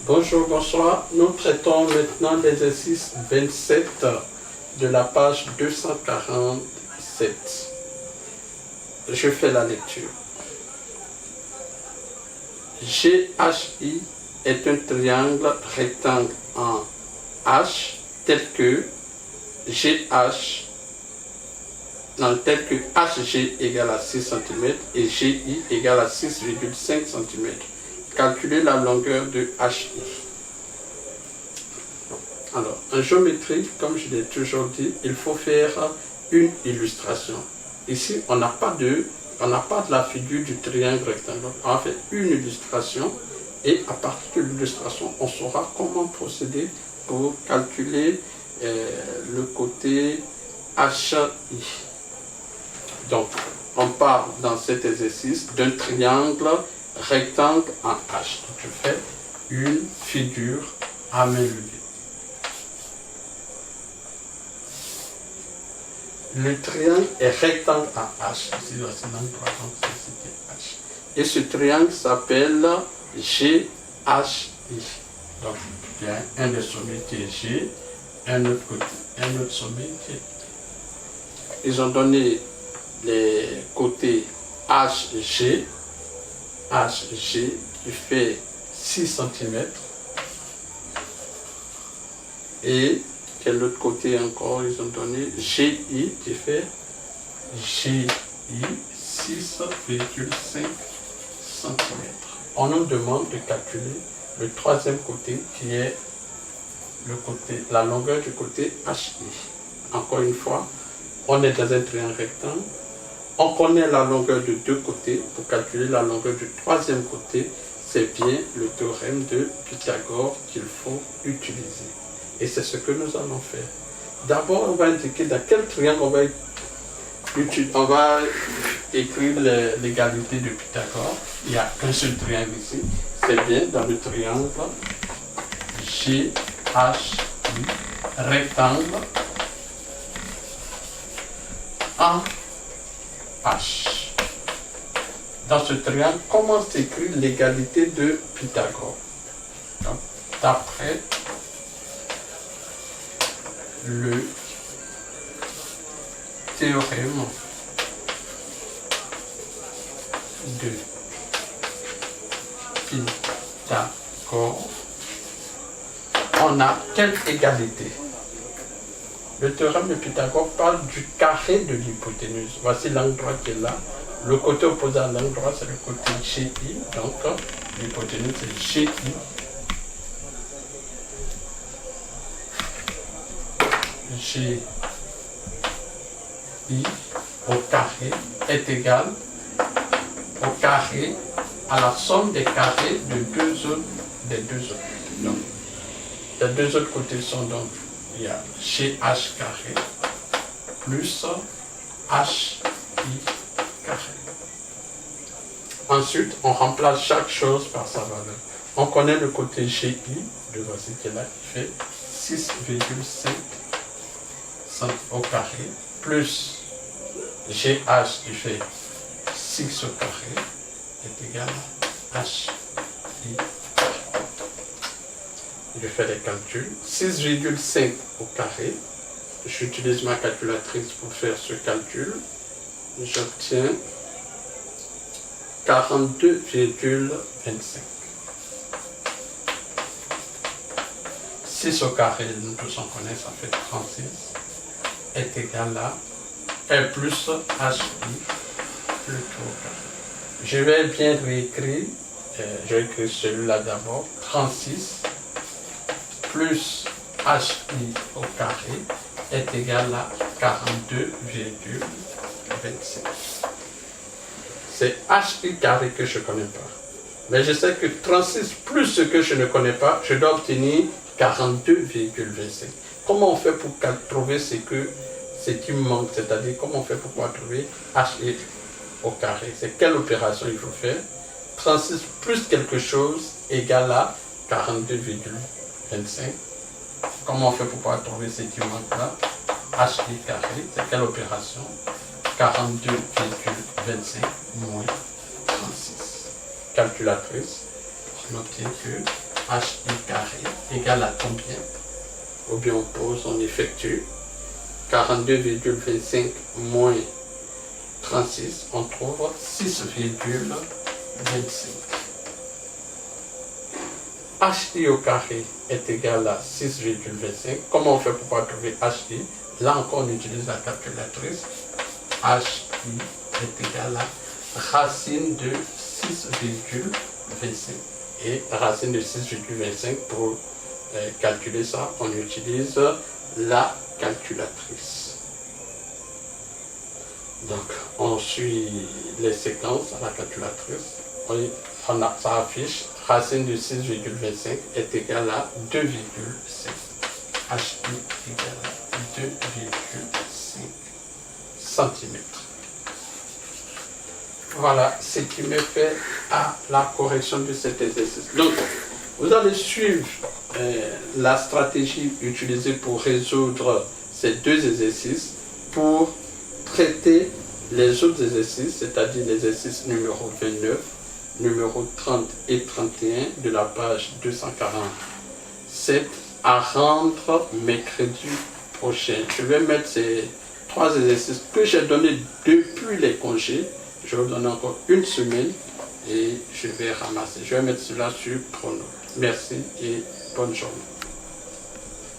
Bonjour, bonsoir. Nous traitons maintenant l'exercice 27 de la page 247. Je fais la lecture. GHI est un triangle rectangle en H tel que GH, tel que HG égale à 6 cm et GI égale à 6,5 cm. Calculer la longueur de HI. Alors, en géométrie, comme je l'ai toujours dit, il faut faire une illustration. Ici, on n'a pas de la figure du triangle rectangle. On va faire une illustration et à partir de l'illustration, on saura comment procéder pour calculer le côté HI. Donc, on part dans cet exercice d'un triangle rectangle en H. Donc, je fais une figure à main levée. Le triangle est rectangle en H. Ici, voici l'endroit, donc c'est H. Et ce triangle s'appelle GHI. Donc, il y a un des sommets qui est G, un autre côté, un autre sommet qui est... Ils ont donné les côtés HG qui fait 6 cm et quel autre côté encore ils ont donné GI qui fait GI 6,5 cm. On nous demande de calculer le troisième côté qui est la longueur du côté HI. Encore une fois, on est dans un triangle rectangle. On connaît la longueur de deux côtés. Pour calculer la longueur du troisième côté, c'est bien le théorème de Pythagore qu'il faut utiliser. Et c'est ce que nous allons faire. D'abord, on va indiquer dans quel triangle on va écrire l'égalité de Pythagore. Il n'y a qu'un seul triangle ici. C'est bien dans le triangle GHI rectangle en H. Dans ce triangle, comment s'écrit l'égalité de Pythagore? D'après le théorème de Pythagore, on a quelle égalité? Le théorème de Pythagore parle du carré de l'hypoténuse. Voici l'angle droit qui est là. Le côté opposé à l'angle droit, c'est le côté GI. Donc, l'hypoténuse, c'est GI. GI au carré est égal au carré à la somme des carrés des deux autres. Donc, les deux autres côtés sont donc, il y a GH carré plus HI carré. Ensuite, on remplace chaque chose par sa valeur. On connaît le côté GI, de voici qui est là, qui fait 6,5 au carré, plus GH qui fait 6 au carré, est égal à HI. Je fais les calculs. 6,5 au carré. J'utilise ma calculatrice pour faire ce calcul. J'obtiens 42,25. 6 au carré, nous tous on connaît, ça fait 36, est égal à R plus HI plus au carré. Je vais bien réécrire, je vais écrire celui-là d'abord, 36 plus HI au carré est égal à 42,25. C'est HI carré que je ne connais pas. Mais je sais que 36 plus ce que je ne connais pas, je dois obtenir 42,25. Comment on fait pour trouver ce qui me manque, c'est-à-dire comment on fait pour pouvoir trouver HI au carré? C'est quelle opération il faut faire? 36 plus quelque chose égale à 42,25. Comment on fait pour pouvoir trouver ce qui manque là? HI carré, c'est quelle opération? 42,25 moins 36. Calculatrice, notez que HI carré égale à combien? Ou bien on pose, on effectue 42,25 moins 36, on trouve 6,25. HI au carré est égal à 6,25. Comment on fait pour pouvoir trouver HI? Là encore, on utilise la calculatrice. HI est égal à racine de 6,25. Et racine de 6,25, pour calculer ça, on utilise la calculatrice. Donc, on suit les séquences à la calculatrice. Ça affiche racine de 6,25 est égal à 2,5. HI égale à 2,5 cm. Voilà ce qui me fait à la correction de cet exercice. Donc, vous allez suivre la stratégie utilisée pour résoudre ces deux exercices pour traiter les autres exercices, c'est-à-dire l'exercice numéro 29, numéro 30 et 31 de la page 247 à rendre mercredi prochain. Je vais mettre ces 3 exercices que j'ai donnés depuis les congés. Je vais vous donner encore une semaine et je vais ramasser. Je vais mettre cela sur Prono. Merci et bonne journée.